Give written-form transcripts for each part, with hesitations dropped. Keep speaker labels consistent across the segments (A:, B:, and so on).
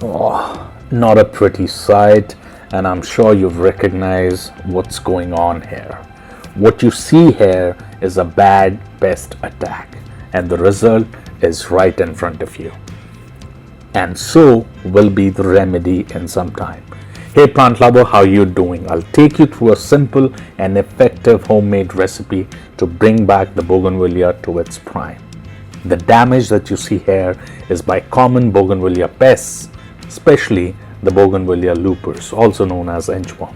A: Oh, not a pretty sight, and I'm sure you've recognized what's going on here. What you see here is a bad pest attack, and the result is right in front of you. And so will be the remedy in some time. Hey plant lover, how you doing? I'll take you through a simple and effective homemade recipe to bring back the Bougainvillea to its prime. The damage that you see here is by common Bougainvillea pests, especially the Bougainvillea loopers, also known as inchworm.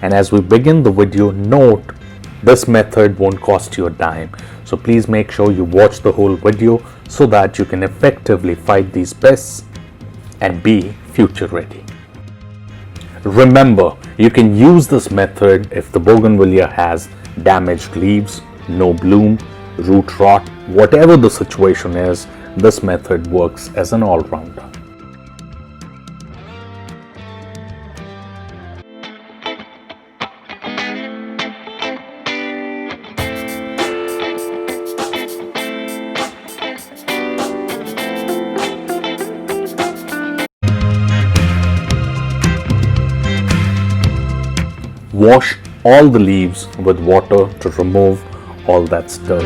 A: And as we begin the video, note this method won't cost you a dime, so please make sure you watch the whole video so that you can effectively fight these pests and be future ready. Remember, you can use this method if the Bougainvillea has damaged leaves, no bloom, root rot, whatever the situation is. This method works as an all-rounder. Wash all the leaves with water to remove all that's dirt.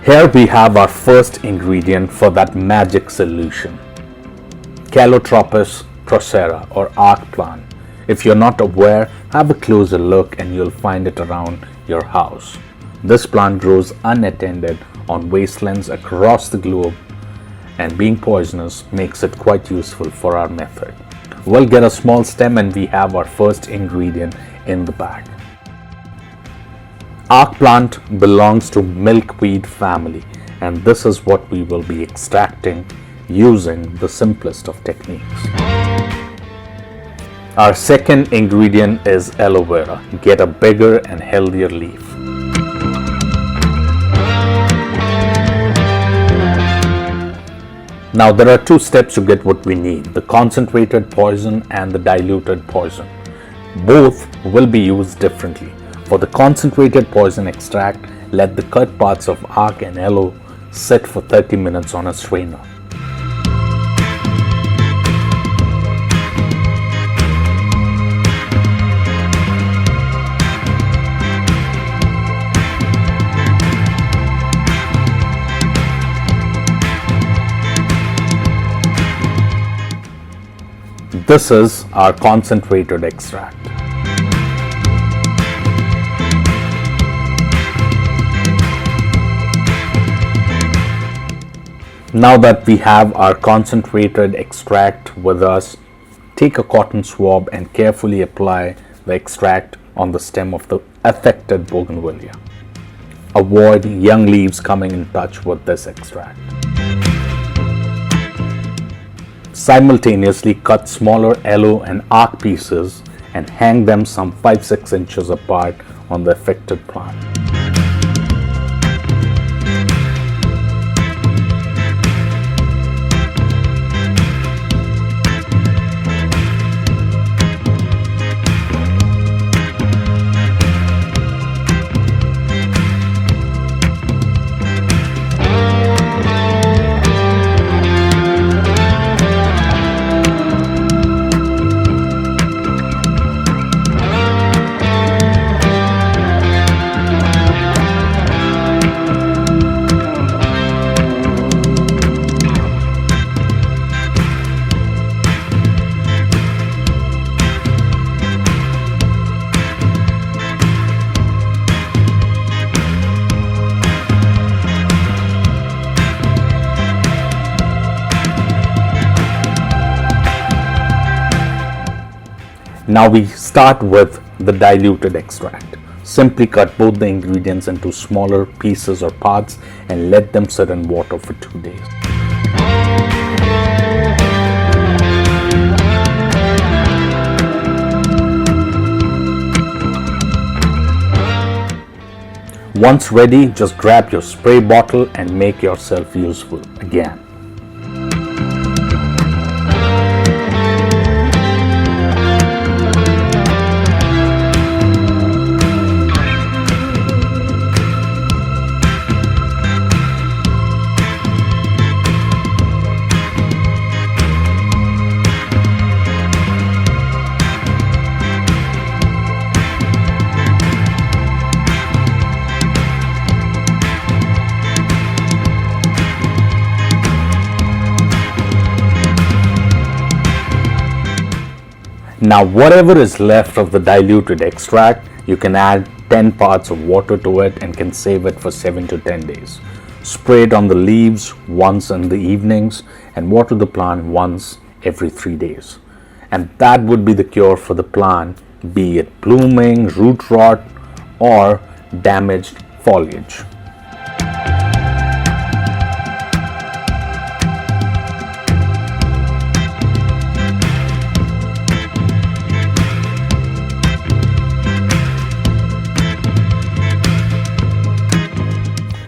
A: Here we have our first ingredient for that magic solution, Calotropis procera or arc plant. If you're not aware, have a closer look and you'll find it around your house. This plant grows unattended on wastelands across the globe, and being poisonous makes it quite useful for our method. We'll get a small stem and we have our first ingredient in the bag. Arc plant belongs to milkweed family, and this is what we will be extracting using the simplest of techniques. Our second ingredient is aloe vera. Get a bigger and healthier leaf. Now there are two steps to get what we need, the concentrated poison and the diluted poison. Both will be used differently. For the concentrated poison extract, let the cut parts of arc and aloe sit for 30 minutes on a strainer. This is our concentrated extract. Now that we have our concentrated extract with us, take a cotton swab and carefully apply the extract on the stem of the affected Bougainvillea. Avoid young leaves coming in touch with this extract. Simultaneously cut smaller aloe and arc pieces and hang them some 5-6 inches apart on the affected plant. Now we start with the diluted extract. Simply cut both the ingredients into smaller pieces or parts and let them sit in water for 2 days. Once ready, just grab your spray bottle and make yourself useful again. Now whatever is left of the diluted extract, you can add 10 parts of water to it and can save it for 7 to 10 days. Spray it on the leaves once in the evenings and water the plant once every 3 days. And that would be the cure for the plant, be it blooming, root rot, or damaged foliage.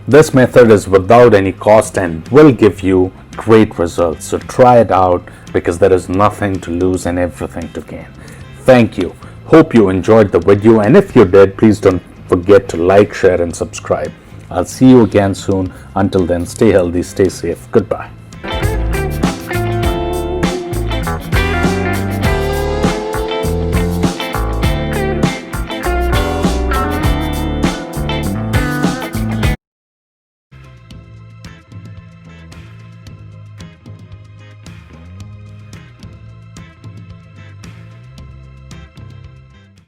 A: This method is without any cost and will give you great results. So try it out because there is nothing to lose and everything to gain. Thank you. Hope you enjoyed the video, and if you did, please don't forget to like, share and subscribe. I'll see you again soon. Until then, stay healthy, stay safe. Goodbye.